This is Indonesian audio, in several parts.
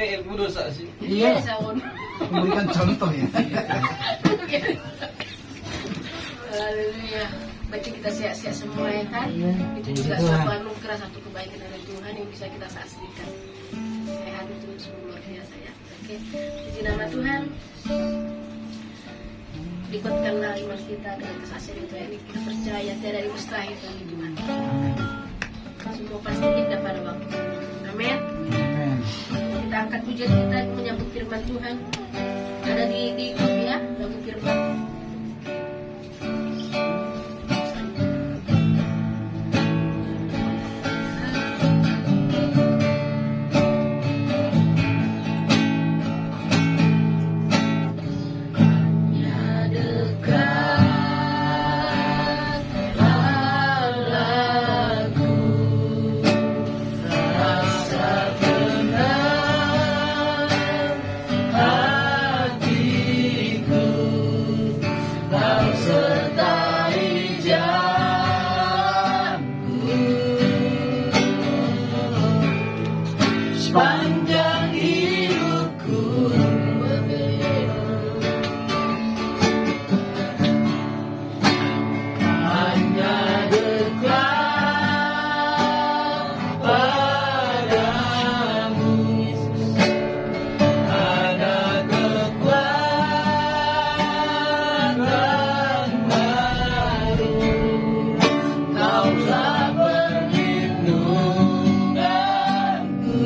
ilmu dosa sih. Iya. Memberikan contoh ya. Haleluya. Berarti kita siap-siap semua ya kan? Iya. Itu juga satu anugerah, satu kebaikan dari Tuhan yang bisa kita saksikan. Sehat itu sungguh luar biasa ya. Oke, puji nama Tuhan. Dikuatkanlah iman kita dengan kesaksian itu. Ini kita percaya tiada yang mustahil bagi Tuhan. Semua pasti indah pada waktu. Amin. Amin. Kita angkat pujian kita menyambut firman Tuhan. Ada di ya, lagu firman. Sepanjang hidupku hanya dekat padamu, ada kekuatan baru, Kaulah perlindunganku.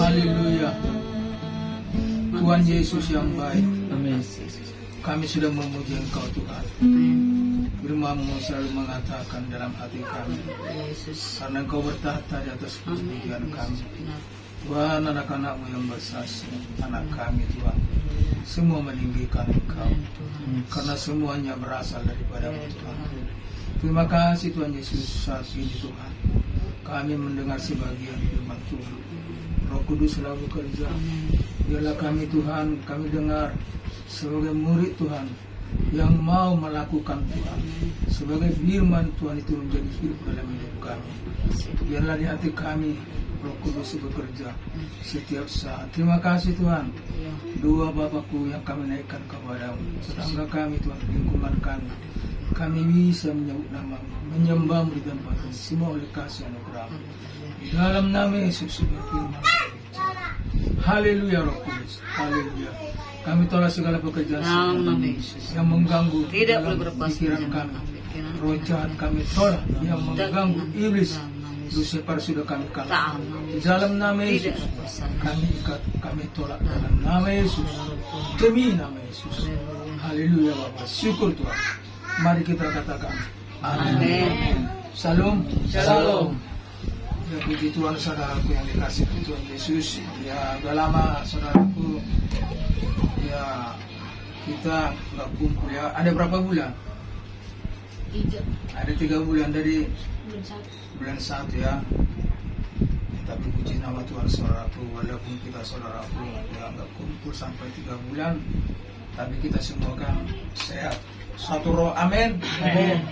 Haleluya. Tuhan Yesus yang baik, Amin. kami sudah memuji Engkau Tuhan. Firman-Mu selalu mengatakan dalam hati kami, Yesus. karena Engkau bertahta di atas kesucian kami. Tuhan, anak-anak-Mu yang bersaksi, anak kami Tuhan, semua meninggikan Engkau, karena semuanya berasal daripada-Mu Tuhan. Terima kasih Tuhan Yesus, saat ini Tuhan, kami mendengar sebagian firman Tuhan. Roh Kudus selalu bekerja. Biarlah kami Tuhan, kami dengar sebagai murid Tuhan yang mau melakukan Tuhan, sebagai firman Tuhan itu menjadi hidup dalam hidup kami. Biarlah di hati kami Roh Kudus bekerja setiap saat. Terima kasih Tuhan. Doa Bapakku yang kami naikkan kepadamu, tetangga kami Tuhan, lingkungan kami, kami bisa menyebut nama-Mu, menyembah-Mu di tempat ini, semua oleh kasih anugerah-Mu. Di dalam nama Yesus berfirman. Haleluya Roh Kudus. Haleluya. Kami tolak segala pekerjaan setan yang mengganggu Tidak dalam boleh berkuasa pikiran kami. Roh jahat kami tolak yang mengganggu iblis. Lucifer sudah kami kalah. Di dalam nama Yesus kami ikat, kami tolak dalam nama Yesus. Demi nama Yesus. Haleluya Bapa. Syukur Tuhan. Mari kita katakan amin. Shalom. Shalom. Ya, puji Tuhan saudaraku yang dikasih Tuhan Yesus. Ya, udah lama saudaraku. Ya, kita nggak kumpul ya. Ada berapa bulan? 3 Ada 3 bulan dari bulan 1. bulan 1 ya. Ya, tapi puji nama Tuhan saudaraku, walaupun kita saudaraku ya nggak kumpul sampai 3 bulan, tapi kita semua kan sehat. Satu roh, amin. Amin.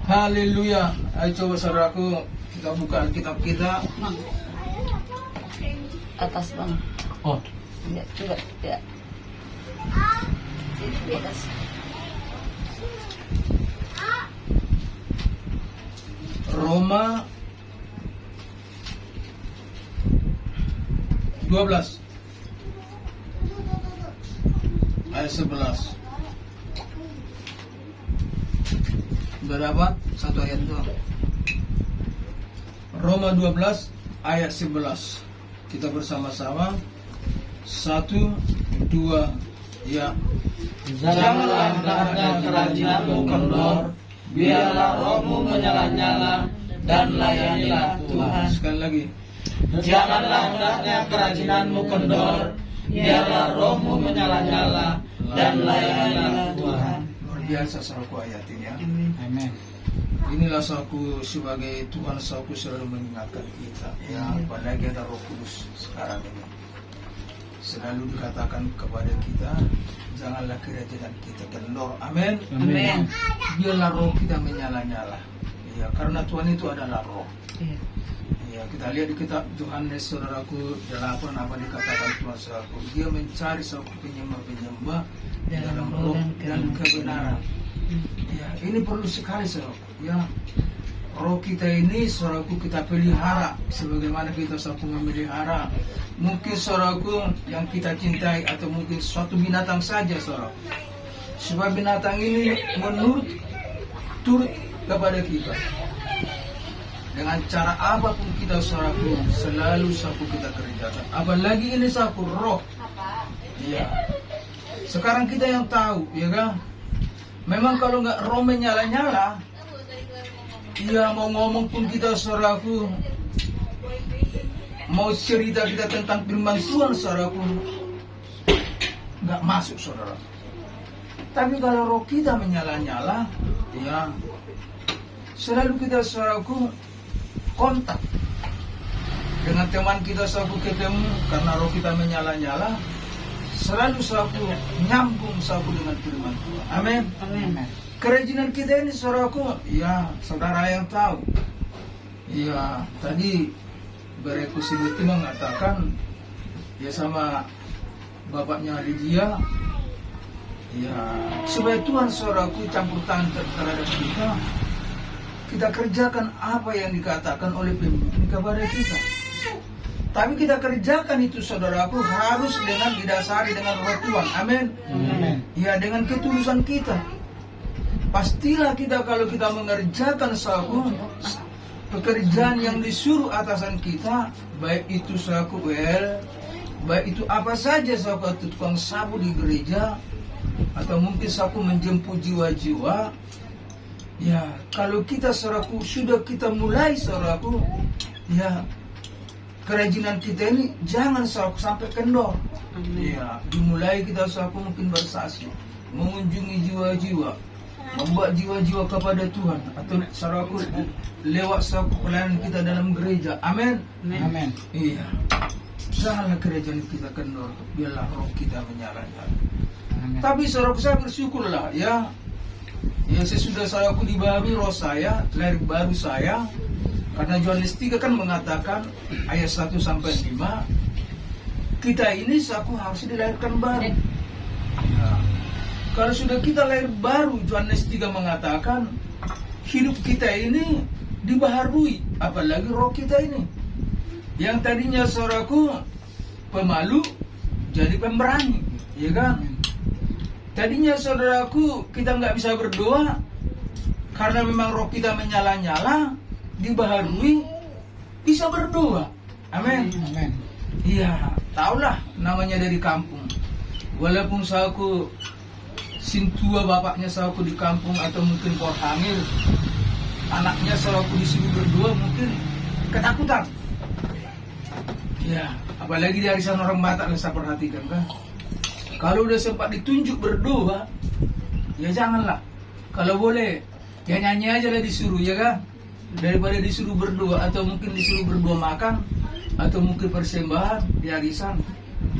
Haleluya. Ayo coba saudaraku, kita buka Alkitab kita. Bang. Atas bang. Oh, Ya, coba ya. Di atas. Roma 12 ayat 11. Udah dapat satu ayat itu. Roma 12 ayat 11. Kita bersama-sama. 1, 2, ya. janganlah hendaknya kerajinanmu kendor, biarlah rohmu menyala-nyala dan layanilah Tuhan. Sekali lagi. Janganlah hendaknya kerajinanmu kendor, biarlah rohmu menyala-nyala dan layanilah Tuhan. Luar biasa saudaraku ayat ini ya. Amin. Inilah saudaraku, sebagai Tuhan saudaraku selalu mengingatkan kita ya, apalagi ada Roh Kudus sekarang ini. Selalu dikatakan kepada kita, janganlah keyakinan kita kendor. Amin. Amin. Biarlah roh kita menyala-nyala. Ya, karena Tuhan itu adalah roh. Iya. Ya, kita lihat di kitab Yohanes saudaraku 8 apa dikatakan Tuhan saudaraku. Dia mencari saudaraku penyembah-penyembah di dalam roh dan kebenaran. Ya, ini perlu sekali saudaraku. Ya, roh kita ini saudaraku kita pelihara sebagaimana kita saudaraku memelihara mungkin saudaraku yang kita cintai atau mungkin suatu binatang saja saudaraku. Sebab binatang ini menurut turut kepada kita. Dengan cara apapun kita saudaraku selalu saudaraku kita kerjakan. Apalagi ini saudaraku roh. Iya. Sekarang kita yang tahu, ya kan? Memang kalau nggak roh menyala-nyala, iya mau ngomong pun kita saudaraku, mau cerita kita tentang firman Tuhan saudaraku, nggak masuk saudara. Tapi kalau roh kita menyala-nyala, ya selalu kita saudaraku kontak dengan teman kita saudaraku ketemu karena roh kita menyala-nyala, selalu saudaraku nyambung saudaraku dengan firman Tuhan. Amin. Amin. Kerajinan kita ini saudaraku, ya saudara yang tahu. Ya tadi Bereku Sibuti mengatakan, ya sama bapaknya Lydia, ya supaya Tuhan saudaraku campur tangan terhadap kita kerjakan apa yang dikatakan oleh pemimpin kepada kita. Tapi kita kerjakan itu saudaraku harus dengan didasari dengan roh Tuhan. Amin. Amin. Ya dengan ketulusan kita. Pastilah kita kalau kita mengerjakan saudaraku pekerjaan yang disuruh atasan kita, baik itu selaku baik itu apa saja selaku tukang sapu di gereja, atau mungkin selaku menjemput jiwa-jiwa. Ya, kalau kita saudaraku sudah kita mulai saudaraku, ya kerajinan kita ini jangan saudaraku sampai kendor. Ya, dimulai kita saudaraku mungkin bersaksi, mengunjungi jiwa-jiwa, membawa jiwa-jiwa kepada Tuhan, atau saudaraku lewat saudaraku pelayanan kita dalam gereja. Amin. Amin. Iya. Janganlah kerajaan kita kendor, biarlah roh kita menyala-nyala. Tapi saudaraku saya bersyukurlah ya. Ya sesudah saudaraku dibaharui roh saya, lahir baru saya. Karena Yohanes 3 kan mengatakan ayat 1 sampai 5, kita ini saku harus dilahirkan baru. Ya. Kalau sudah kita lahir baru, Yohanes 3 mengatakan hidup kita ini dibaharui, apalagi roh kita ini. Yang tadinya saudaraku pemalu jadi pemberani, ya kan? Tadinya saudaraku kita nggak bisa berdoa karena memang roh kita menyala-nyala, dibaharui bisa berdoa. Amin. Amin. Iya, tahulah namanya dari kampung. Walaupun saku sintua bapaknya saku di kampung atau mungkin Port Hamil, anaknya saku disuruh berdoa mungkin ketakutan. Ya, apalagi di arisan orang Batak lah saya perhatikan kan. Kalau udah sempat ditunjuk berdoa, ya janganlah. Kalau boleh, ya nyanyi aja lah disuruh, ya kan? Daripada disuruh berdoa, atau mungkin disuruh berdoa makan, atau mungkin persembahan di arisan.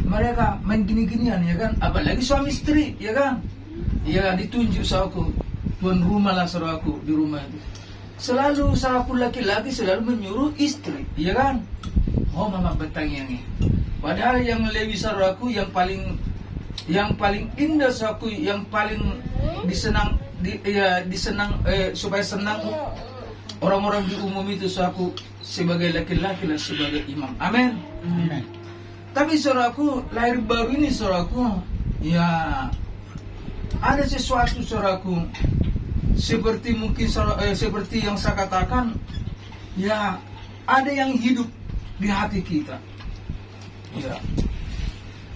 Mereka main gini-ginian, ya kan? Apalagi suami istri, ya kan? Ya ditunjuk sahaku, tuan rumah lah sahaku di rumah itu. Selalu sahaku laki-laki selalu menyuruh istri, ya kan? Oh mama betang yang ini. Padahal yang lebih sahaku, yang paling indah sahaku, yang paling supaya senang orang-orang di umum itu sahaku sebagai laki-laki dan sebagai imam. Amin. Amin. Tapi saudaraku, lahir baru ini saudaraku, ya ada sesuatu saudaraku, seperti mungkin seperti yang saya katakan, ya ada yang hidup di hati kita. Ya.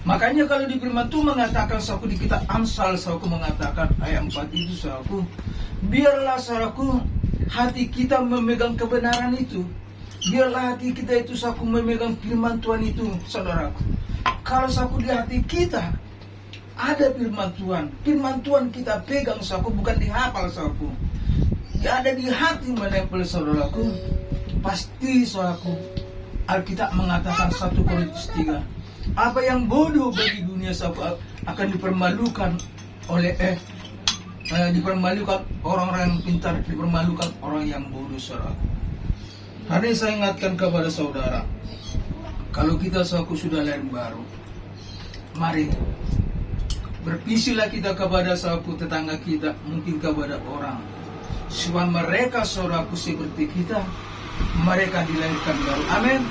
Makanya kalau di firman Tuhan mengatakan saudaraku, di kitab Amsal saudaraku mengatakan ayat 4 itu saudaraku, biarlah saudaraku hati kita memegang kebenaran itu. Biarlah hati kita itu saku memegang firman Tuhan itu, saudaraku. Kalau saku di hati kita ada firman Tuhan kita pegang saku, bukan dihafal saku. Ya ada di hati menempel saudaraku. Pasti saudaraku, Alkitab mengatakan 1 Korintus 3, apa yang bodoh bagi dunia saku akan dipermalukan oleh dipermalukan orang-orang yang pintar, dipermalukan orang yang bodoh saudaraku. Hari ini saya ingatkan kepada saudara, kalau kita saku sudah lahir baru, mari berpisilah kita kepada saku tetangga kita, mungkin kepada orang, supaya mereka saudaraku seperti kita, mereka dilahirkan baru. Amin.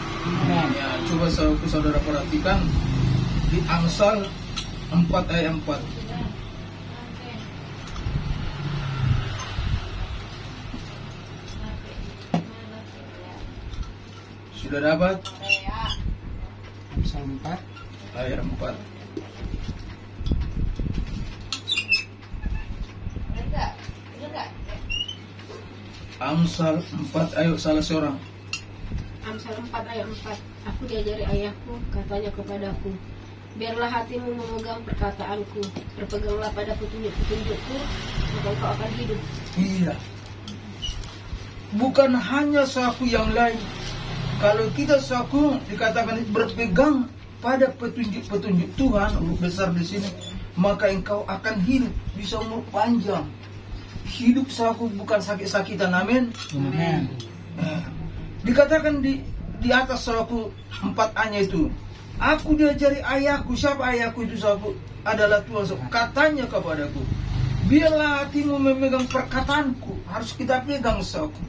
Ya, coba saku saudara perhatikan di Amsal 4 ayat 4. Sudah dapat? Amsal 4 ayat 4. Amsal 4 ayat salah seorang. Amsal 4 ayat 4. Aku diajari ayahku, katanya kepadaku, biarlah hatimu memegang perkataanku, berpeganglah pada petunjuk-petunjukku, maka engkau akan hidup. Iya. Bukan hanya saku yang lain. Kalau kita saku dikatakan berpegang pada petunjuk-petunjuk Tuhan, huruf besar di sini, maka engkau akan hidup, bisa umur panjang. Hidup saku bukan sakit-sakitan. Amin. Amin. Dikatakan di atas saku 4a-nya itu, aku diajari ayahku. Siapa ayahku itu saku? Adalah Tuhan saku. Katanya kepadaku, biarlah hatimu memegang perkataanku. Harus kita pegang saku.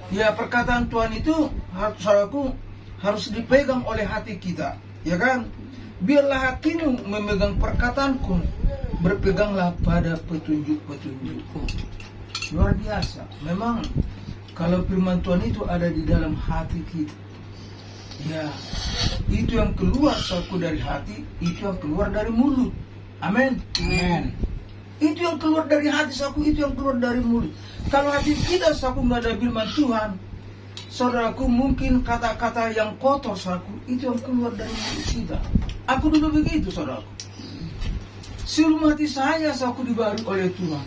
Ya, perkataan Tuhan itu saudaraku harus dipegang oleh hati kita, ya kan? Biarlah hatimu memegang perkataanku, berpeganglah pada petunjuk-petunjukku. Luar biasa. Memang Kalau firman Tuhan itu ada di dalam hati kita, ya, itu yang keluar saku dari hati, itu yang keluar dari mulut. Amin. Amin. Itu yang keluar dari hati saku, itu yang keluar dari mulut. Kalau hati kita saku nggak ada firman Tuhan, saudaraku, mungkin kata-kata yang kotor saku, itu yang keluar dari mulut kita. Aku dulu begitu, saudaraku. Sebelum hati saya saku dibaharui oleh Tuhan,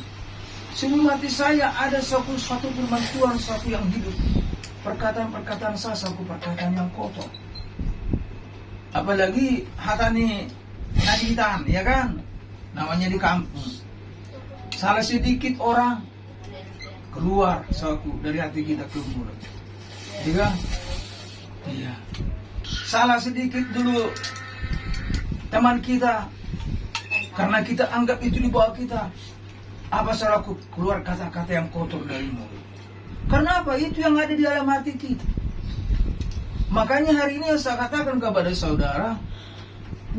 sebelum hati saya ada saku satu firman Tuhan saku yang hidup, perkataan-perkataan saya saku perkataan yang kotor. Apalagi hatani naditan, ya kan? Namanya di kampung. Salah sedikit orang keluar saku dari hati kita ke mulut. Iya. Iya. Salah sedikit dulu teman kita, karena kita anggap itu di bawah kita. Apa salahku keluar kata-kata yang kotor dari mulut? Karena apa? Itu yang ada di dalam hati kita. Makanya hari ini saya katakan kepada saudara,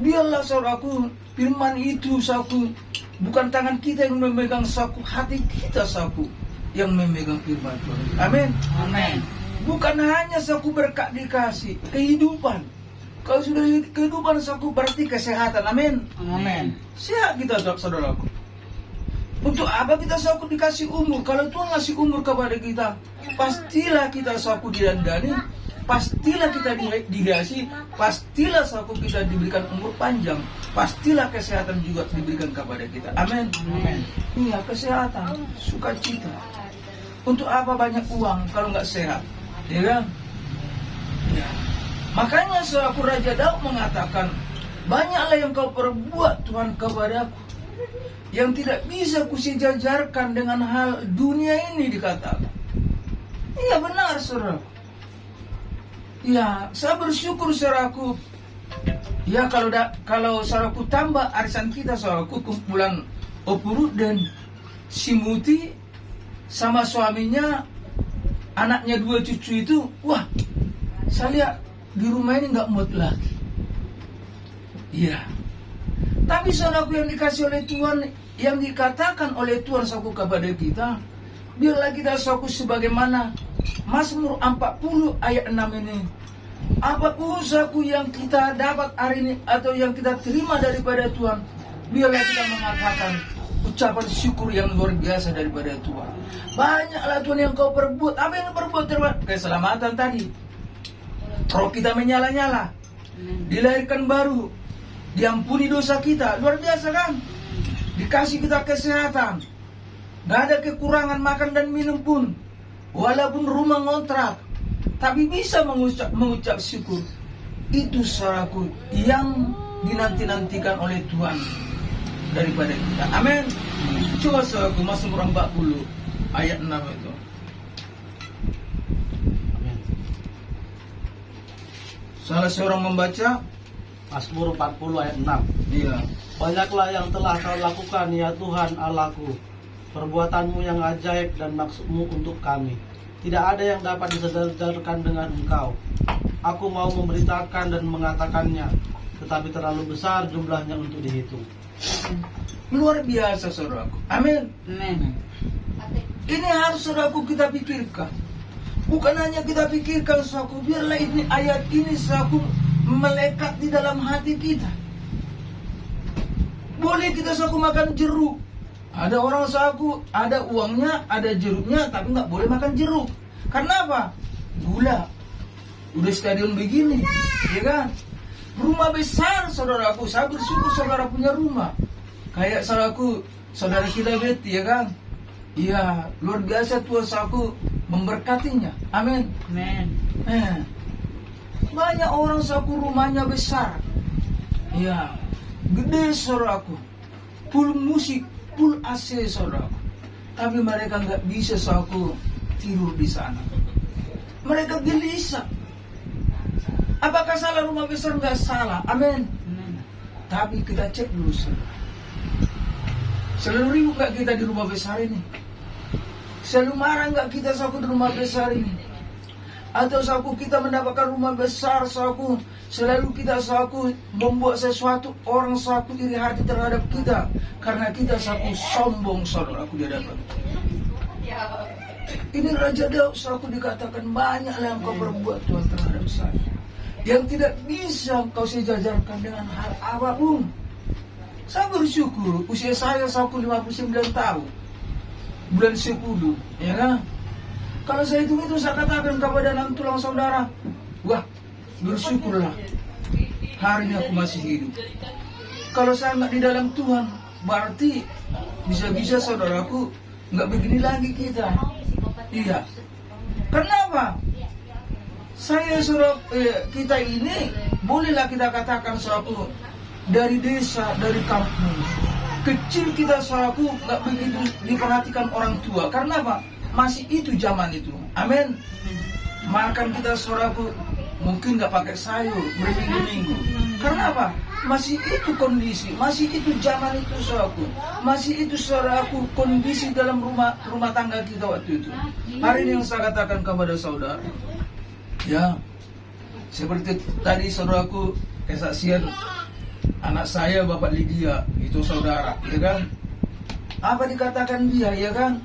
biarlah saudaraku, firman itu saku, bukan tangan kita yang memegang saku, hati kita saku yang memegang firman Tuhan. Amin. Amin. Bukan hanya saku berkat dikasih, kehidupan. Kalau sudah kehidupan saku berarti kesehatan. Amin. Amin. Sehat kita, saudaraku. Untuk apa kita saku dikasih umur? Kalau Tuhan ngasih umur kepada kita, pastilah kita saku didandani, pastilah kita dihiasi, pastilah saku kita diberikan umur panjang, pastilah kesehatan juga diberikan kepada kita. Amin. Amin. Iya, kesehatan, sukacita. Untuk apa banyak uang kalau nggak sehat? Ya kan? Ya. Makanya selaku Raja Daud mengatakan, banyaklah yang kau perbuat Tuhan kepadaku, yang tidak bisa kusejajarkan dengan hal dunia ini, dikatakan. Iya benar, saudaraku. Ya, saya bersyukur saudaraku. Ya, kalau saudaraku tambah arisan kita, saudaraku, kumpulan Opurut dan Simuti sama suaminya, anaknya 2 cucu itu, wah, saya lihat di rumah ini nggak muat lagi. Iya. Tapi saudaraku yang dikasih oleh Tuhan, yang dikatakan oleh Tuhan saku kepada kita, biarlah kita saku sebagaimana Mazmur 40 ayat 6 ini. Apapun saku yang kita dapat hari ini atau yang kita terima daripada Tuhan, biarlah kita mengatakan ucapan syukur yang luar biasa daripada Tuhan. Banyaklah Tuhan yang kau perbuat. Apa yang kau perbuat? Keselamatan tadi. Roh kita menyala-nyala, dilahirkan baru, diampuni dosa kita. Luar biasa kan? Dikasih kita kesehatan, gak ada kekurangan makan dan minum pun. Walaupun rumah ngontrak, tapi bisa mengucap syukur. Itu saudaraku yang dinanti-nantikan oleh Tuhan daripada kita. Amin. Coba saudaraku, Mazmur 40 ayat 6 itu. Amin. Salah seorang membaca Mazmur 40 ayat 6. Iya. Banyaklah yang telah kau lakukan, ya Tuhan Allahku, perbuatanmu yang ajaib dan maksudmu untuk kami. Tidak ada yang dapat disejajarkan dengan Engkau. Aku mau memberitakan dan mengatakannya, tetapi terlalu besar jumlahnya untuk dihitung. Luar biasa saudaraku. Amin. Amin. Ini harus saudaraku kita pikirkan. Bukan hanya kita pikirkan saudaraku, biarlah ini ayat ini saudaraku melekat di dalam hati kita. Boleh kita saudaraku makan jeruk. Ada orang saudaraku ada uangnya, ada jeruknya, tapi nggak boleh makan jeruk. Karena apa? Gula. Udah stadion begini, ya kan? Rumah besar saudaraku, saya bersyukur saudara punya rumah. Kayak saudaraku, saudara kita Betty, ya kan? Iya, luar biasa Tuhan saudaraku memberkatinya. Amin. Amin. Banyak orang saudaraku rumahnya besar. Iya, gede saudaraku. Full musik, full AC saudaraku. Tapi mereka nggak bisa saudaraku tidur di sana. Mereka gelisah. Apakah salah rumah besar? Nggak salah. Amin. Tapi kita cek dulu saudara. Selalu ribut nggak kita di rumah besar ini? Selalu marah nggak kita saudaraku di rumah besar ini? Atau saudaraku kita mendapatkan rumah besar saudaraku, selalu kita saudaraku membuat sesuatu orang saudaraku iri hati terhadap kita karena kita saudaraku sombong saudaraku di hadapan. Ini Raja Daud, saudaraku, dikatakan banyaklah yang kau perbuat Tuhan terhadap saya, yang tidak bisa kau sejajarkan dengan hal apapun. Saya bersyukur usia saya saudaraku 59 tahun, bulan 10, ya kan? Kalau saya itu saya katakan kepada anak tulang saudara, wah, bersyukurlah hari ini aku masih hidup. Kalau saya nggak di dalam Tuhan, berarti bisa-bisa saudaraku nggak begini lagi kita. Iya. Kenapa? Kita ini bolehlah kita katakan saudaraku dari desa, dari kampung kecil, kita saudaraku nggak begitu diperhatikan orang tua. Karena apa? Masih itu zaman itu. Amin. Makan kita saudaraku mungkin nggak pakai sayur berminggu-minggu. Karena apa? Masih itu kondisi, masih itu zaman itu saudaraku, masih itu saudaraku kondisi dalam rumah tangga kita waktu itu. Hari ini yang saya katakan kepada saudara, ya, seperti tadi saudaraku kesaksian anak saya Bapak Lydia, itu saudara, ya kan? Apa dikatakan dia, ya kan?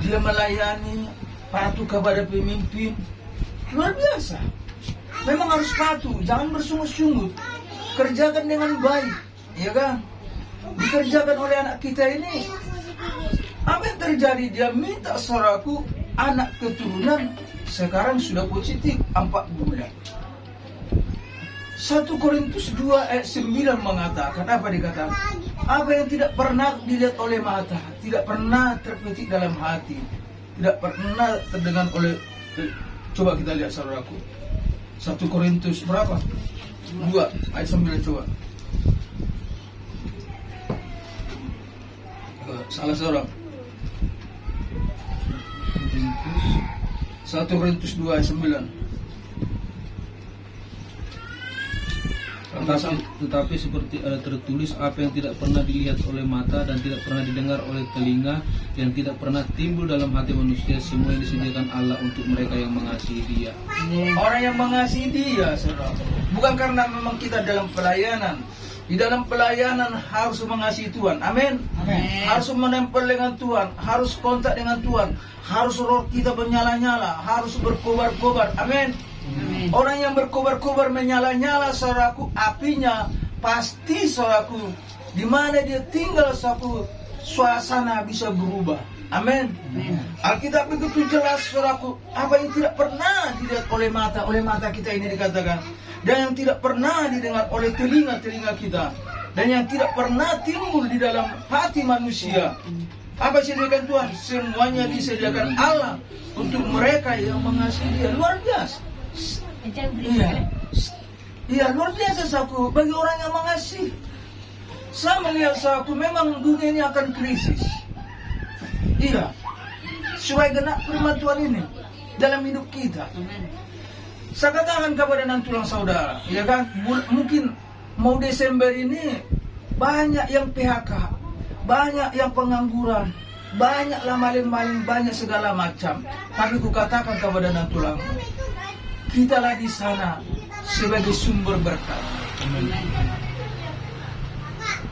Dia melayani, patuh kepada pemimpin, luar biasa. Memang harus patuh, jangan bersungut-sungut. Kerjakan dengan baik, ya kan? Dikerjakan oleh anak kita ini. Apa yang terjadi? Dia minta saudaraku anak keturunan, sekarang sudah positif 4 bulan. 1 Korintus 2 ayat 9 mengatakan, apa dikatakan? Apa yang tidak pernah dilihat oleh mata, tidak pernah terpetik dalam hati, tidak pernah terdengar oleh... Coba kita lihat saudaraku, 1 Korintus berapa? 2 ayat 9, coba. Salah seorang. 1 Korintus 2 ayat 9. Tetapi seperti ada tertulis, apa yang tidak pernah dilihat oleh mata dan tidak pernah didengar oleh telinga, yang tidak pernah timbul dalam hati manusia, semua yang disediakan Allah untuk mereka yang mengasihi Dia. Orang yang mengasihi Dia, saudara. Bukan karena memang kita dalam pelayanan. Di dalam pelayanan harus mengasihi Tuhan. Amin. Harus menempel dengan Tuhan, harus kontak dengan Tuhan, harus roh kita menyala-nyala, harus berkobar-kobar. Amin. Orang yang berkobar-kobar menyala-nyala saudaraku, apinya pasti saudaraku, di mana dia tinggal saudaraku, suasana bisa berubah. Amin. Alkitab begitu jelas saudaraku, apa yang tidak pernah dilihat oleh mata kita ini dikatakan, dan yang tidak pernah didengar oleh telinga kita, dan yang tidak pernah timbul di dalam hati manusia. Apa disediakan Tuhan? Semuanya disediakan Allah untuk mereka yang mengasihi Dia. Luar biasa. Iya, luar biasa saku bagi orang yang mengasihi. Saya melihat saku memang dunia ini akan krisis. Iya, supaya genap firman Tuhan ini dalam hidup kita. Saya katakan kepada tulang saudara, ya kan, mungkin mau Desember ini banyak yang PHK, banyak yang pengangguran, banyaklah maling-maling, banyak segala macam. Tapi ku katakan kepada tulang, kitalah di sana sebagai sumber berkat.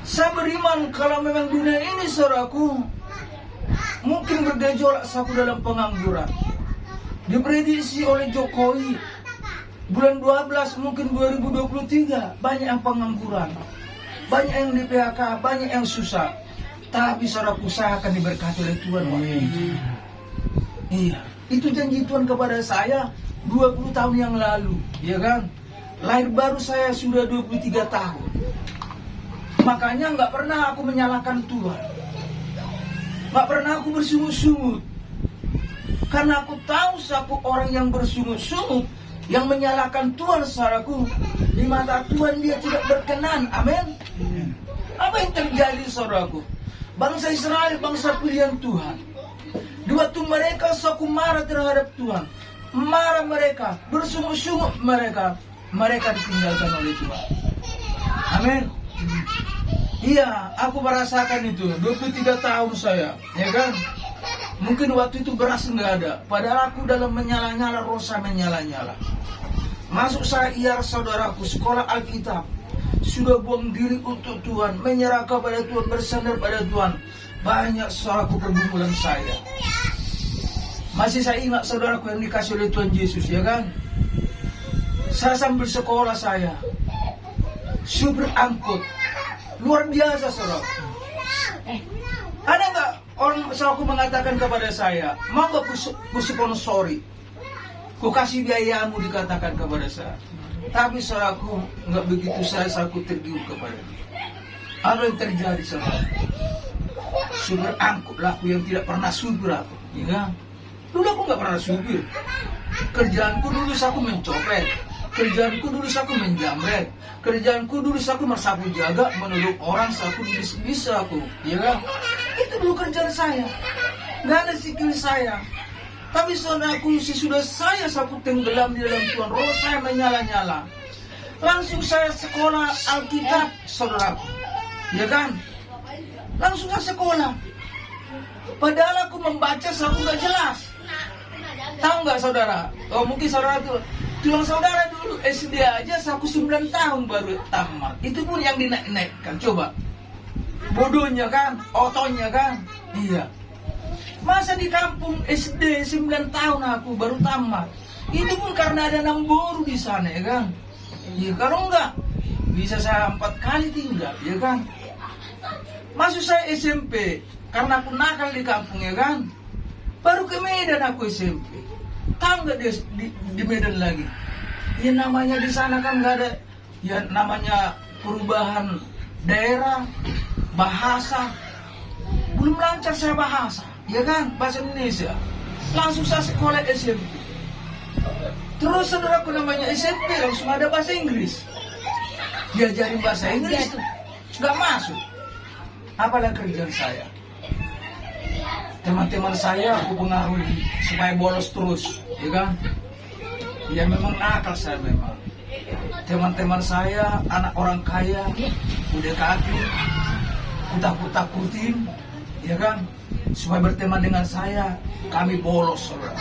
Saya beriman kalau memang dunia ini saudaraku mungkin bergejolak saku dalam pengangguran. Diprediksi oleh Jokowi bulan 12 mungkin 2023 banyak yang pengangguran, banyak yang di PHK, banyak yang susah. Tapi saudaraku, saya akan diberkati oleh Tuhan. Iya, itu janji Tuhan kepada saya 20 tahun yang lalu, ya kan? Lahir baru saya sudah 23 tahun. Makanya nggak pernah aku menyalahkan Tuhan, nggak pernah aku bersungut-sungut, karena aku tahu aku orang yang bersungut-sungut, yang menyalahkan Tuhan, saudaraku, di mata Tuhan dia tidak berkenan. Amin. Apa yang terjadi, saudaraku? Bangsa Israel, bangsa pilihan Tuhan, di waktu mereka saku marah terhadap Tuhan, marah mereka, bersungut-sungut mereka ditinggalkan oleh Tuhan. Amin. Iya, aku merasakan itu 23 tahun saya, ya kan? Mungkin waktu itu beras nggak ada, padahal aku dalam menyala-nyala, rosa menyala-nyala. Masuk saya, saudaraku, sekolah Alkitab, sudah buang diri untuk Tuhan, menyerah kepada Tuhan, bersandar pada Tuhan. Banyak saudaraku pergumulan saya. Masih saya ingat saudaraku yang dikasih oleh Tuhan Yesus, ya kan? Saya sambil sekolah saya supir angkut, luar biasa saudara. Ada nggak orang saudaraku mengatakan kepada saya, mau nggak ku sponsori, ku kasih biayamu, dikatakan kepada saya. Tapi saudaraku nggak begitu, saya tergiur kepada dia. Apa yang terjadi saudara? Supir angkut laku yang tidak pernah supir aku, ya kan? Dulu aku nggak pernah supir. Kerjaanku dulu aku mencopet, kerjaanku dulu aku menjamret, kerjaanku dulu aku mersapu jaga, menolong orang, aku bisa aku, ya kan? Itu dulu kerjaan saya. Nggak ada skill saya. Tapi saudaraku, sudah saya sapu tenggelam di dalam Tuhan, roh saya menyala-nyala. Langsung saya sekolah Alkitab, saudaraku, ya kan? Langsung saya sekolah. Padahal aku membaca aku nggak jelas. Tahu nggak saudara? Oh mungkin saudara tulang saudara dulu SD aja aku 9 tahun baru tamat. Itu pun yang dinaik-naikkan. Coba. Bodohnya kan, otonya kan. Iya. Masa di kampung SD 9 tahun aku baru tamat. Itu pun karena ada Namboru di sana, ya kan? Iya, kalau enggak bisa saya 4 kali tinggal, ya kan? Masuk saya SMP karena aku nakal di kampung, ya kan? Baru ke Medan aku SMP. Tahu nggak di Medan lagi? Ya namanya di sana kan nggak ada, ya namanya perubahan daerah, bahasa. Belum lancar saya bahasa, ya kan? Bahasa Indonesia. Langsung saya sekolah SMP. Terus saudaraku namanya SMP langsung ada bahasa Inggris. Diajarin bahasa Inggris tuh nggak masuk. Apalah kerjaan saya. Teman-teman saya aku pengaruhi supaya bolos terus, ya kan? Ya memang nakal saya memang. Teman-teman saya anak orang kaya, udah kaki, kutak-kutakutin, ya kan? Supaya berteman dengan saya, kami bolos, saudara.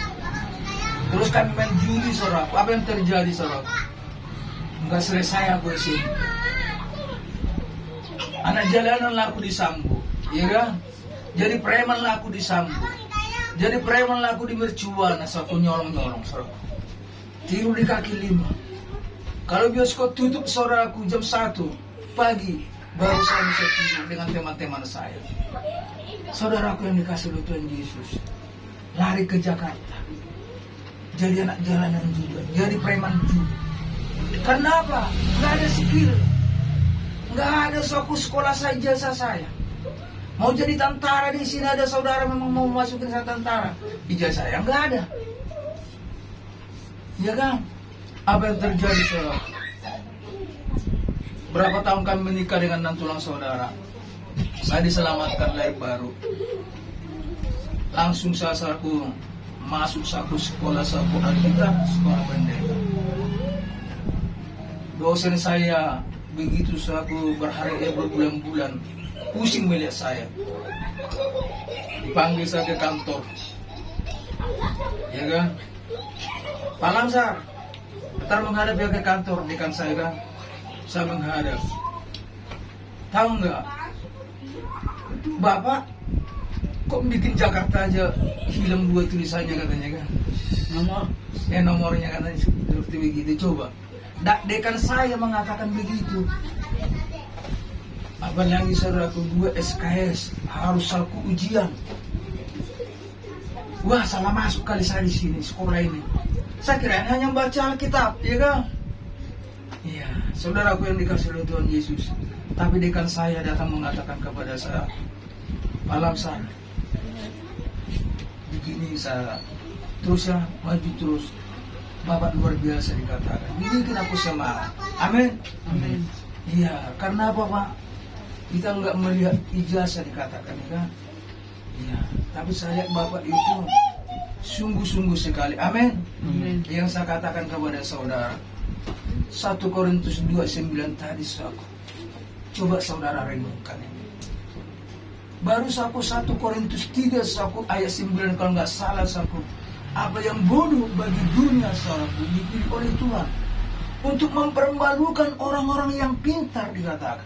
Terus kami main judi, saudara. Apa yang terjadi, saudara? Enggak selesai aku sini. Anak jalanan lah aku disambut, ya kan? Jadi preman lah aku disambut. Jadi preman lah aku di mercuan, asal aku nyolong-nyolong, saudara. Tidur di kaki 5. Kalau bioskop tutup, saudaraku, jam 1 pagi, baru saya bisa tidur dengan teman-teman saya. Saudaraku yang dikasih oleh Tuhan Yesus, lari ke Jakarta. Jadi anak jalanan juga, jadi preman juga. Karena apa? Nggak ada skill. Nggak ada suku sekolah saya, ijazah saya. Mau jadi tentara di sini ada saudara memang mau masukin saya tentara, ijazah saya nggak ada. Ya kan? Apa yang terjadi saudara? Berapa tahun kami menikah dengan nantulang saudara? Saya diselamatkan lahir baru. Langsung saya masuk sekolah Alkitab, sekolah pendeta. Dosen saya begitu berhari berbulan-bulan pusing melihat saya. Dipanggil saya ke kantor, ya kan? Pak Lamsar, ntar menghadap ya ke kantor dekan saya kan? Saya menghadap. Tahu nggak, Bapak kok bikin Jakarta aja hilang 2 tulisannya katanya kan? Nomornya katanya seperti begitu. Coba, dekan saya mengatakan begitu. Apalagi saudaraku 2 SKS harus aku ujian. Wah, salah masuk kali saya di sini sekolah ini. Saya kira hanya baca Alkitab, ya kan? Iya, saudaraku yang dikasih oleh Tuhan Yesus. Tapi dekan saya datang mengatakan kepada saya, Pak Lamsar, begini saya terus ya, maju terus. Bapak luar biasa dikatakan. Bikin aku semangat. Amin. Amin. Iya, karena apa Pak? Kita nggak melihat ijazah dikatakan, kan? Iya, tapi saya lihat Bapak itu sungguh-sungguh sekali. Amin. Yang saya katakan kepada saudara, 1 Korintus 2:9 tadi saku. Coba saudara renungkan ini. Baru saku 1 Korintus 3 saku ayat 9 kalau nggak salah saku. Apa yang bodoh bagi dunia saudaraku dipilih oleh Tuhan untuk mempermalukan orang-orang yang pintar dikatakan.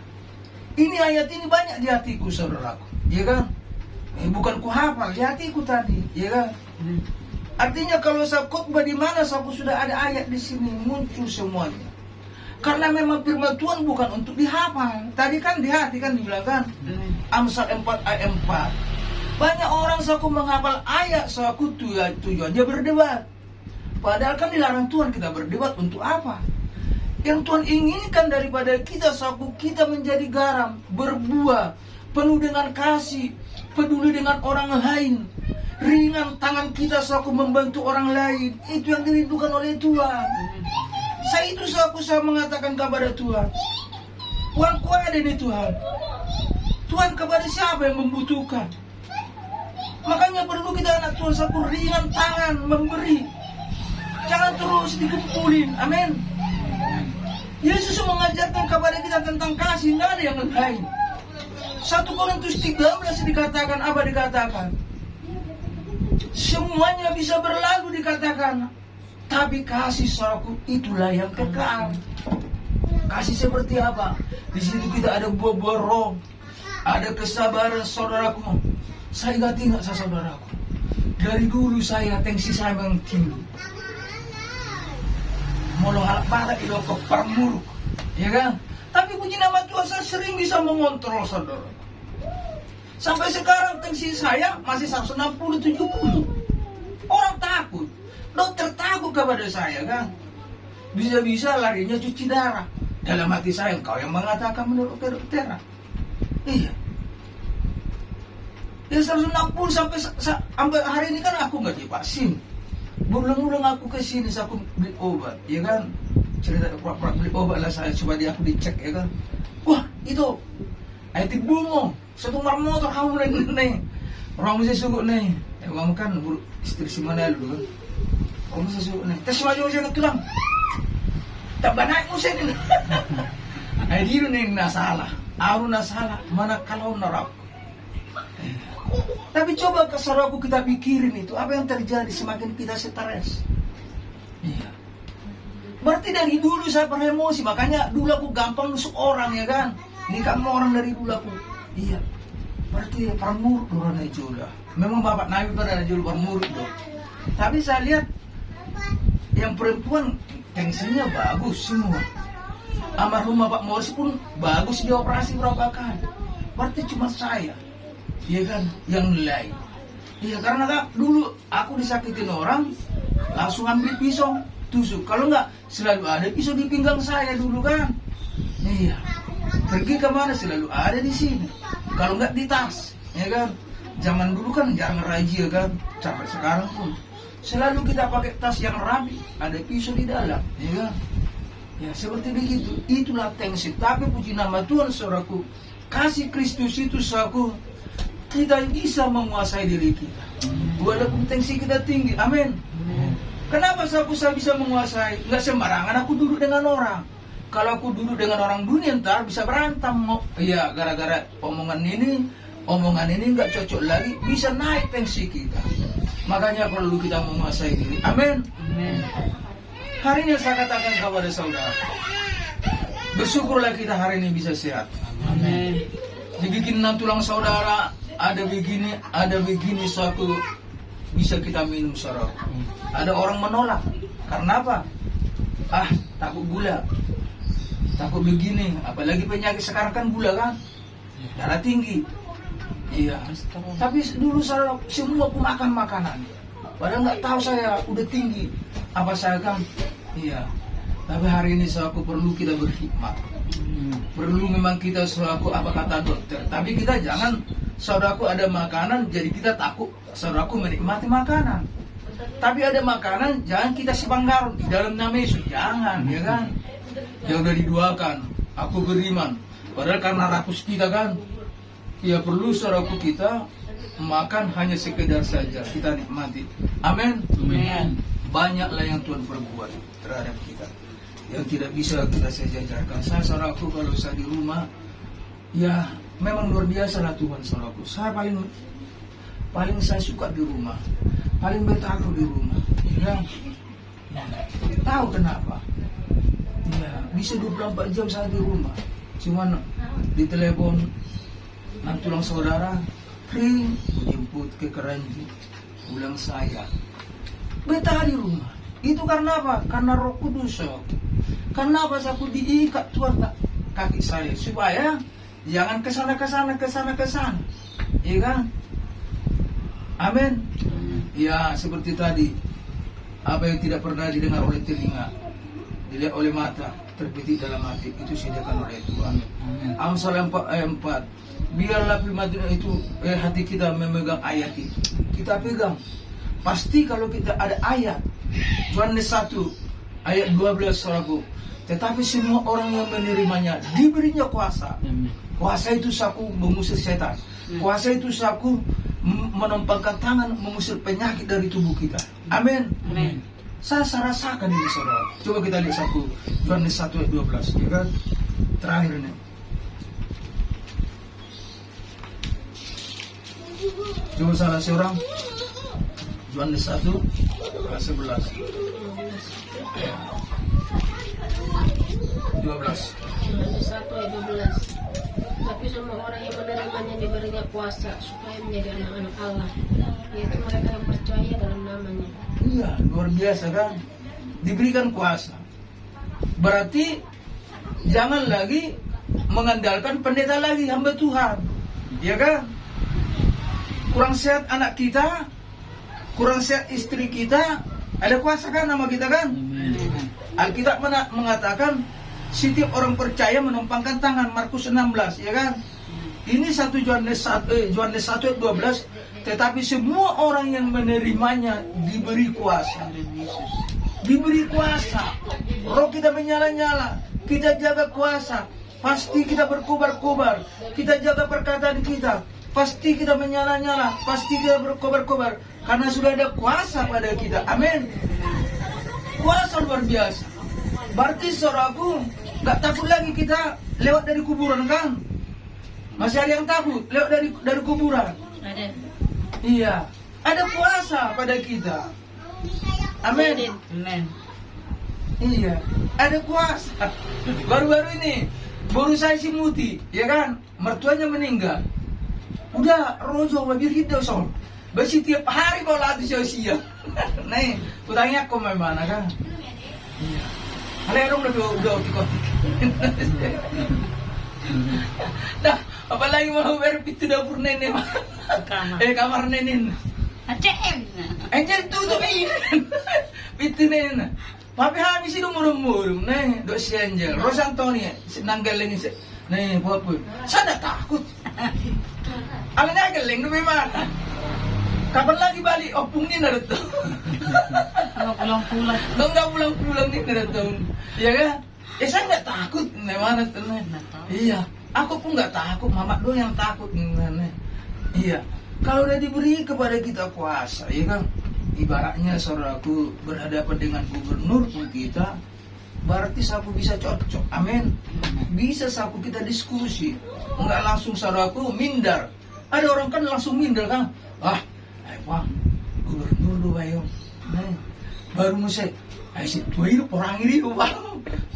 Ini ayat ini banyak di hatiku saudaraku, ya kan? Bukan ku hafal, di hatiku tadi, ya kan? Artinya kalau saya khotbah di mana saku sudah ada ayat di sini muncul semuanya. Karena memang firman Tuhan bukan untuk dihafal. Tadi kan di hati kan dibilang kan. Amsal 4 ayat 4. Banyak orang saku menghafal ayat saku tujuan dia berdebat. Padahal kan dilarang Tuhan kita berdebat untuk apa? Yang Tuhan inginkan daripada kita saku kita menjadi garam, berbuah, penuh dengan kasih, peduli dengan orang lain. Ringan tangan kita saku membantu orang lain. Itu yang dirindukan oleh Tuhan. Saya mengatakan kepada Tuhan, uangku ada nih Tuhan. Tuhan kepada siapa yang membutuhkan? Makanya perlu kita anak Tuhan saku ringan tangan memberi. Jangan terus dikumpulin. Amin. Yesus mengajarkan kepada kita tentang kasih, nggak ada yang lain. 1 Korintus 13 dikatakan apa dikatakan? Semuanya bisa berlalu dikatakan, tapi kasih saudaraku itulah yang kekal. Kasih seperti apa? Di situ kita ada buah-buah roh, ada kesabaran saudaraku. Saya ingat saudaraku. Dari dulu saya tensi saya memang tinggi. Molo halak barat itu ke permuruk, ya kan? Tapi puji nama Tuhan saya sering bisa mengontrol saudara. Sampai sekarang tensi saya masih 160-70. Orang takut. Dokter takut kepada saya kan. Bisa-bisa larinya cuci darah. Dalam hati saya, engkau yang mengatakan menurut ke dokter. Iya. Ya 160 sampai hari ini kan aku nggak divaksin. Berulang-ulang aku ke sini aku beli obat, ya kan? Cerita pura-pura beli obat lah saya coba aku dicek, ya kan? Wah itu, itu bungo, satu motor kamu nih, orang bisa suku nih, kamu kan istri si mana dulu kan? Kamu bisa suku nih, tes wajah saya tulang, tak banyak musim ini. Ini nih nasalah, aku nasalah, mana kalau neraka. Tapi coba kesaraku kita pikirin itu, apa yang terjadi semakin kita stres. Iya. Berarti dari dulu saya pernah emosi, makanya dulu aku gampang nusuk orang, ya kan? Nikah sama orang dari dulu aku. Iya. Berarti permuruk orang itu udah. Memang bapak Nabi pada jual permuruk dong. Tapi saya lihat yang perempuan tensinya bagus semua. Almarhum Bapak Morsi pun bagus di operasi berapa kali. Berarti cuma saya. Iya kan, yang lain. Iya karena kan dulu aku disakitin orang, langsung ambil pisau, tusuk. Kalau enggak, selalu ada pisau di pinggang saya dulu kan. Iya. Pergi kemana selalu ada di sini. Kalau enggak di tas, ya kan. Zaman dulu kan jarang razia kan, sampai sekarang pun selalu kita pakai tas yang rapi, ada pisau di dalam, ya kan. Ya seperti begitu. Itulah tensi. Tapi puji nama Tuhan saudaraku, kasih Kristus itu saudaraku, kita bisa menguasai diri kita. Walaupun tensi kita tinggi. Amin. Kenapa saya bisa menguasai? Nggak sembarangan aku duduk dengan orang. Kalau aku duduk dengan orang dunia ntar bisa berantem. Iya, gara-gara omongan ini nggak cocok lagi, bisa naik tensi kita. Makanya perlu kita menguasai diri. Amin. Hari ini saya katakan kepada saudara, bersyukurlah kita hari ini bisa sehat. Amin. Dibikin tulang saudara ada begini suatu bisa kita minum saudara. Ada orang menolak karena apa? Takut gula, takut begini. Apalagi penyakit sekarang kan gula kan, darah tinggi. Iya. Tapi dulu saya semua pemakan makanan, padahal nggak tahu saya udah tinggi. Apa saya kan? Iya. Tapi hari ini aku perlu kita berhikmat. Perlu memang kita selaku apa kata dokter. Tapi kita jangan saudaraku ada makanan jadi kita takut saudaraku menikmati makanan. Tapi ada makanan jangan kita sebanggar di dalam nama Yesus. Jangan, ya kan? Yang udah diduakan. Aku beriman. Padahal karena rakus kita kan. Ya perlu saudaraku kita makan hanya sekedar saja kita nikmati. Amin. Amin. Banyaklah yang Tuhan perbuat terhadap kita yang tidak bisa kita sejajarkan. Saya saudaraku kalau saya di rumah, ya memang luar biasa lah Tuhan saudaraku. Saya paling saya suka di rumah, paling betah aku di rumah. Ya, tahu kenapa? Ya bisa 24 jam saya di rumah. Cuman di telepon tulang saudara ring, menjemput ke Keranji, pulang saya. betah di rumah. Itu karena apa? Karena Roh Kudus. Karena apa? Aku diikat Tuhan kaki saya supaya jangan kesana. Iya kan? Amin. Ya, seperti tadi, apa yang tidak pernah didengar oleh telinga, dilihat oleh mata, terbetik dalam hati, itu disediakan oleh Tuhan. Amsal 4 ayat 4. Biarlah firman Tuhan itu hati kita memegang ayat itu. Kita pegang. Pasti kalau kita ada ayat Yohanes 1 ayat 12 saudaraku. Tetapi semua orang yang menerimanya diberinya kuasa. Kuasa itu saku mengusir setan. Kuasa itu saku menumpangkan tangan mengusir penyakit dari tubuh kita. Amin. Amin. Saya rasakan ini saudara. Coba kita lihat satu Yohanes 1 ayat 12, ya kan? Terakhir ini. Coba salah seorang. Yohanes 1 ayat 11. 12. Yohanes 1 ayat 12. Tapi semua orang yang menerimanya diberinya kuasa supaya menjadi anak-anak Allah, yaitu mereka yang percaya dalam namanya. Iya, luar biasa kan? Diberikan kuasa. Berarti jangan lagi mengandalkan pendeta lagi, hamba Tuhan. Ya kan? Kurang sehat anak kita, kurang sehat istri kita, ada kuasa kan nama kita kan? Alkitab mengatakan setiap orang percaya menumpangkan tangan, Markus 16, ya kan? Ini 1 Yohanes 1 ayat 12. Tetapi semua orang yang menerimanya diberi kuasa. Diberi kuasa. Roh kita menyala-nyala. Kita jaga kuasa. Pasti kita berkobar-kobar. Kita jaga perkataan kita. Pasti kita menyala-nyala. Pasti kita berkobar-kobar. Karena sudah ada kuasa pada kita. Amin. Kuasa luar biasa. Berarti saudaraku, gak takut lagi kita lewat dari kuburan kan? Masih ada yang takut lewat dari kuburan? Ada. Iya, ada kuasa pada kita. Amin. Amin. Iya, ada kuasa. Baru-baru ini, baru saya si Muti, ya kan? Mertuanya meninggal. Udah rojo babir hidup sol. Besi tiap hari kau latih sia-sia. Nih, kutanya kau main mana kan? Iya. Halo udah otik-otik. Dah, apalagi mau berpintu dapur nenek. Kamar. Kamar nenek. ACM. Angel tutup ini. Pintu nenek. Papi habis itu murum-murum. Nih, dok si Angel. Rosa Antonia, nanggal ini. Nih, papa. Saya dah takut. Alanya geleng, memang. Kapan lagi balik? Opung ni na tuh. Kalau pulang-pulang. Dong nggak pulang-pulang nih na tuh. Iya kan? Saya nggak takut. Mana tuh? Iya. Aku pun nggak takut. Mama doang yang takut. Iya. Kalau udah diberi kepada kita kuasa, ya kan? Ibaratnya saudaraku berhadapan dengan gubernur pun kita, berarti saku bisa cocok. Amin. Bisa saku kita diskusi. Nggak langsung saudaraku mindar. Ada orang kan langsung mindar kan? Wah, gubernur do bayo. Baru musik. Si tua itu orang ini bang.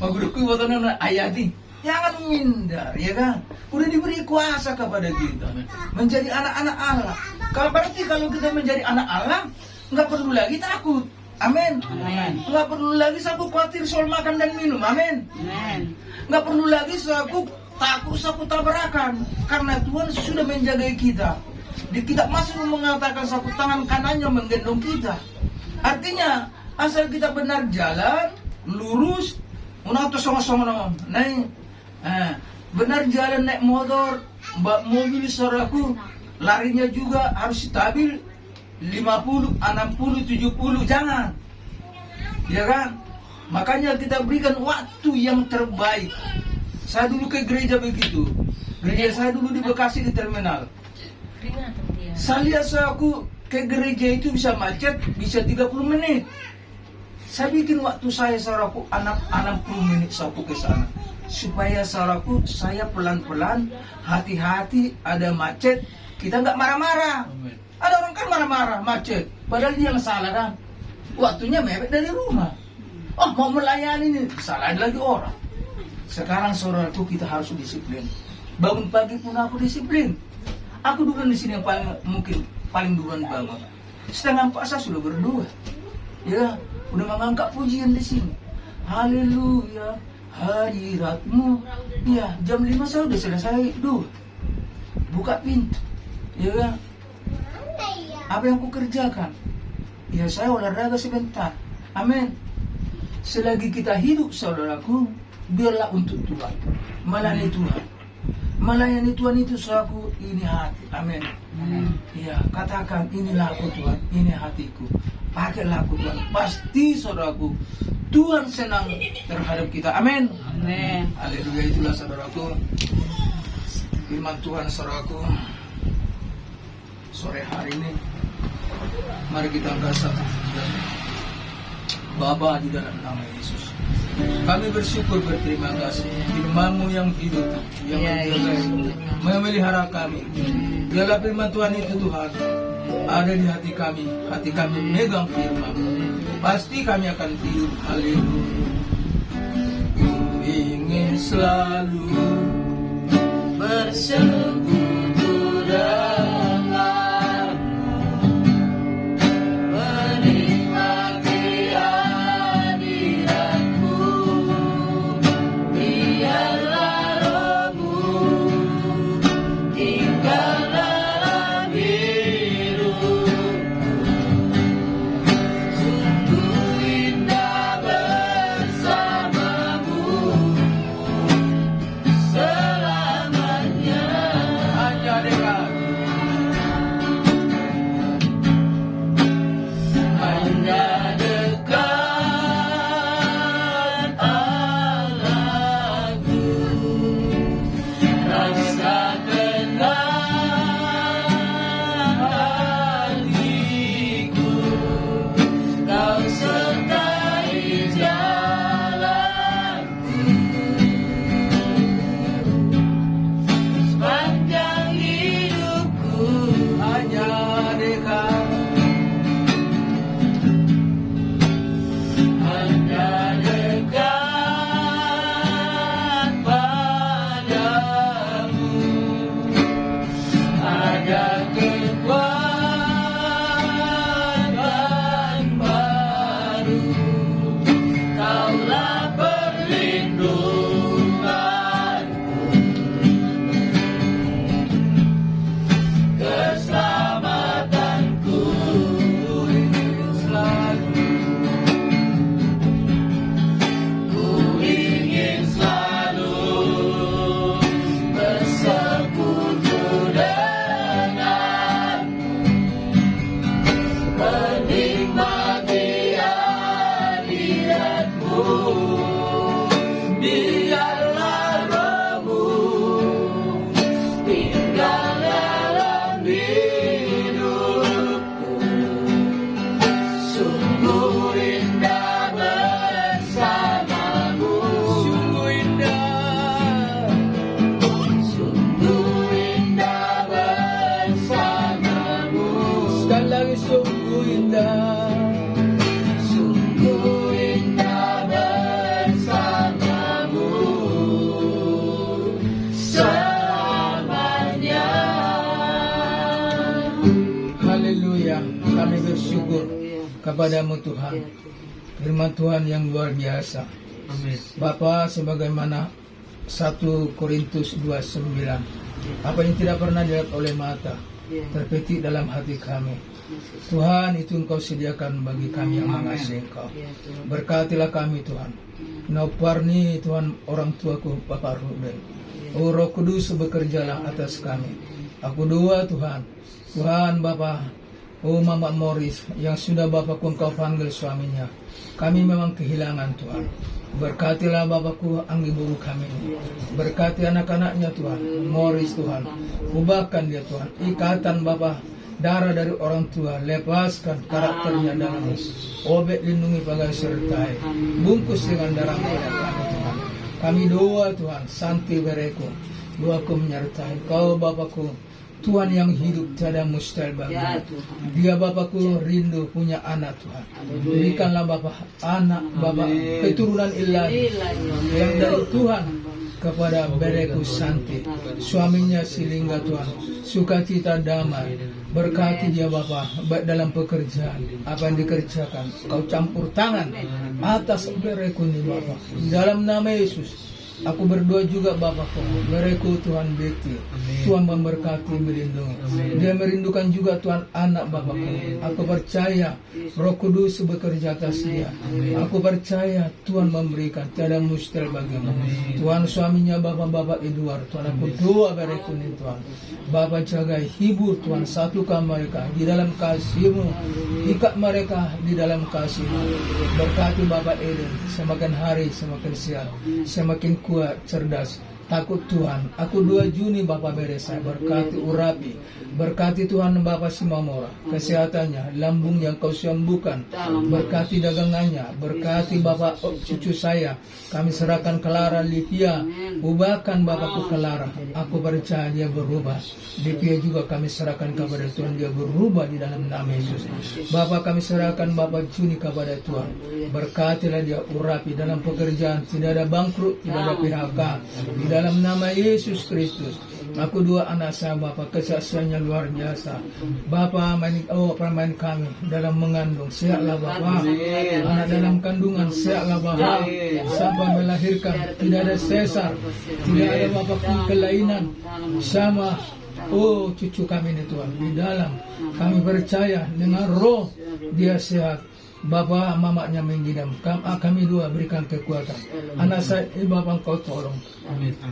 Magurukku botonan ayati. Jangan minder, ya kan? Udah diberi kuasa kepada kita menjadi anak-anak Allah. Kalau berarti kalau kita menjadi anak Allah, nggak perlu lagi takut. Amin. Nggak perlu lagi saku khawatir soal makan dan minum. Amin. Nggak perlu lagi saku takut saku tabrakan, karena Tuhan sudah menjaga kita. Di kitab masih mengatakan saku tangan kanannya menggendong kita. Artinya asal kita benar jalan lurus, unato sama-sama benar jalan naik motor, mobil saudaraku, larinya juga harus stabil 50, 60, 70, jangan. Ya kan? Makanya kita berikan waktu yang terbaik. Saya dulu ke gereja begitu. Gereja saya dulu di Bekasi di terminal. Saya lihat aku ke gereja itu bisa macet, bisa 30 menit. Saya bikin waktu saya saudaraku 60 menit saku ke sana. Supaya saudaraku saya pelan-pelan, hati-hati, ada macet, kita nggak marah-marah. Ada orang kan marah-marah, macet. Padahal dia yang salah kan. Waktunya mepet dari rumah. Oh, mau melayani ini, salah lagi orang. Sekarang saudaraku kita harus disiplin. Bangun pagi pun aku disiplin. Aku duluan di sini yang paling duluan bangun. 3:30 saya sudah berdua. Ya, udah mengangkat pujian di sini. Haleluya, hadiratmu. Ya, jam 5 saya udah selesai. Buka pintu. Ya kan? Apa yang ku kerjakan? Ya, saya olahraga sebentar. Amin. Selagi kita hidup, saudaraku, biarlah untuk Tuhan. Melayani Tuhan. Melayani Tuhan itu saudaraku, ini hati. Amin. Ya, katakan, inilah aku Tuhan, ini hatiku. Pakailah aku Tuhan. Pasti saudaraku, Tuhan senang terhadap kita. Amin. Amin. Haleluya, itulah saudaraku firman Tuhan saudaraku sore hari ini. Mari kita angkat satu pujian. Bapa, di dalam nama Yesus, kami bersyukur, berterima kasih firman-Mu yang hidup, yang menjaga, memelihara kami. Biarlah firman Tuhan itu Tuhan ada di hati kami megang firman. Pasti kami akan hidup. Haleluya. Ku ingin selalu bersekutu denganmu, menikmati hadiratmu. Biarlah rohmu tinggal dalam hidupku. Sungguh indah bersamamu selamanya. Hanya dekat, hanya dekat Allahku. Rasa tenang hatiku, Kau sertai jalanku sepanjang hidupku. Hanya dekat, hanya dekat padamu. Ada kekuatan baru, Kaulah perlindunganku, keselamatanku. Ku ingin selalu bersekutu denganmu, menikmati hadiratmu. Biarlah rohmu tinggal dalam hidupku. Sungguh indah bersamamu. Sungguh indah, sungguh indah bersamamu. Sekali lagi, sungguh indah, sungguh indah bersamamu selamanya. Haleluya, kami bersyukur kepadamu Tuhan. Firman Tuhan yang luar biasa. Amin. Bapa, sebagaimana 1 Korintus 2:9, apa yang tidak pernah dilihat oleh mata, terpetik dalam hati kami. Tuhan, itu Engkau sediakan bagi kami yang mengasihi Engkau. Berkatilah kami Tuhan. Nauparni Tuhan orang tuaku Bapak Ruben. Oh Roh Kudus, bekerjalah atas kami. Aku doa Tuhan, Tuhan Bapa, oh Mama Morris yang sudah Bapakku Engkau panggil suaminya. Kami memang kehilangan Tuhan. Berkatilah Bapakku Anggi Buru kami ini. Berkati anak-anaknya Tuhan. Morris Tuhan, ubahkan dia Tuhan. Ikatan Bapa darah dari orang tua, lepaskan karakternya dalammu. Obet lindungi pagai sertai, bungkus dengan darah merah kami Tuhan. Kami doa Tuhan, santi bereku, doaku menyertai Kau Bapakku, Tuhan yang hidup tiada mustahil bagi. Dia Bapakku rindu punya anak Tuhan. Berikanlah Bapak anak Bapak keturunan ilahi yang dari Tuhan kepada bereku santi, suaminya Silingga Tuhan, sukacita damai, Berkati dia Bapa, baik dalam pekerjaan, apa yang dikerjakan, Kau campur tangan atas bereku ini Bapa. Dalam nama Yesus, aku berdoa juga Bapakku, bereku Tuhan Betty, Tuhan memberkati, melindungi. Dia merindukan juga Tuhan anak Bapakku. Aku percaya Roh Kudus bekerja atas dia. Aku percaya Tuhan memberikan, tiada mustahil bagimu. Tuhan suaminya Bapak Edward, Tuhan aku doa bereku ini Tuhan. Bapak jaga, hibur Tuhan, satukan mereka di dalam kasih-Mu, ikat mereka di dalam kasih-Mu. Berkati Bapak Eden, semakin hari semakin sehat, semakin kuat, cerdas, takut Tuhan. Aku 2 Juni Bapak beres, berkati urapi, berkati Tuhan Bapak Simamora, kesehatannya, lambung yang Kau sembuhkan, berkati dagangannya, berkati Bapak cucu saya, kami serahkan Clara Livia, ubahkan Bapakku Clara, aku percaya dia berubah. Livia juga kami serahkan kepada Tuhan, dia berubah di dalam nama Yesus. Bapak kami serahkan Bapak Juni kepada Tuhan, berkatilah dia, urapi dalam pekerjaan, tidak ada bangkrut, tidak ada PHK, di dalam nama Yesus Kristus. Aku 2 anak saya Bapak, kesaksiannya luar biasa. Bapak main kami dalam mengandung, sehatlah Bapak. Anak dalam kandungan, sehatlah Bapak. Sampai melahirkan, tidak ada sesar, tidak ada Bapak kelainan. Sama cucu kami ini Tuhan, di dalam kami percaya dengan roh dia sehat. Bapak mamanya mengidam, kami 2 berikan kekuatan. Anak saya Bapak Kau tolong.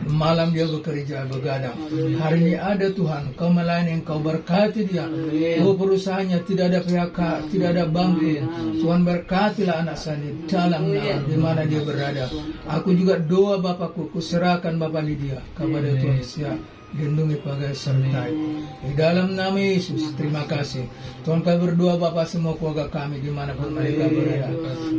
Malam dia bekerja, begadang. Hari ini ada Tuhan, Kau melayani, Kau berkati dia. Perusahaannya tidak ada PHK, tidak ada bangkrut. Tuhan berkatilah anak saya di dalam nama di mana dia berada. Aku juga doa Bapakku, kuserahkan Bapak Lydia kepada Tuhan siap. Lindungi, pakai, sertai di dalam nama Yesus. Terima kasih Tuhan. Kami berdoa Bapak, semua keluarga kami dimanapun mereka berada,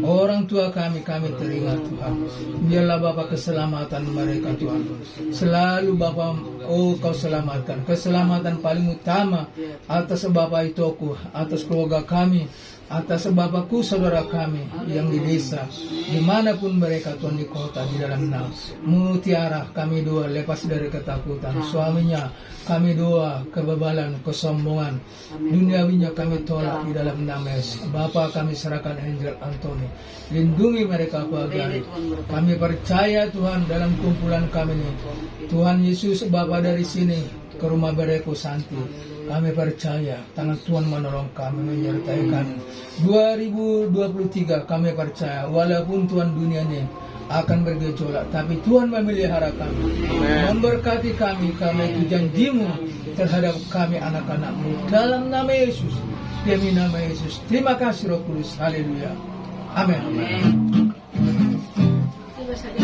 orang tua kami terima Tuhan. Biarlah Bapak keselamatan mereka Tuhan, selalu Bapak Kau selamatkan. Keselamatan paling utama atas Bapak itu aku, atas keluarga kami, atas Bapakku, saudara kami yang di desa, dimanapun mereka Tuhan, di kota, di dalam nama Mutiara, kami doa lepas dari ketakutan. Suaminya kami doa kebebalan, kesombongan duniawinya kami tolak di dalam nama Yesus. Bapak kami serahkan Angel Anthony, lindungi mereka pagi. Kami percaya Tuhan dalam kumpulan kami ini Tuhan Yesus. Bapak dari sini ke rumah Bereku Santi, kami percaya tangan Tuhan menolong kami, menyertai kami. 2023 kami percaya walaupun Tuhan dunia ini akan bergejolak, tapi Tuhan memelihara kami, memberkati kami, karena itu janji-Mu terhadap kami anak-anak-Mu. Dalam nama Yesus, demi nama Yesus. Terima kasih Roh Kudus. Haleluya. Amin. Coba saja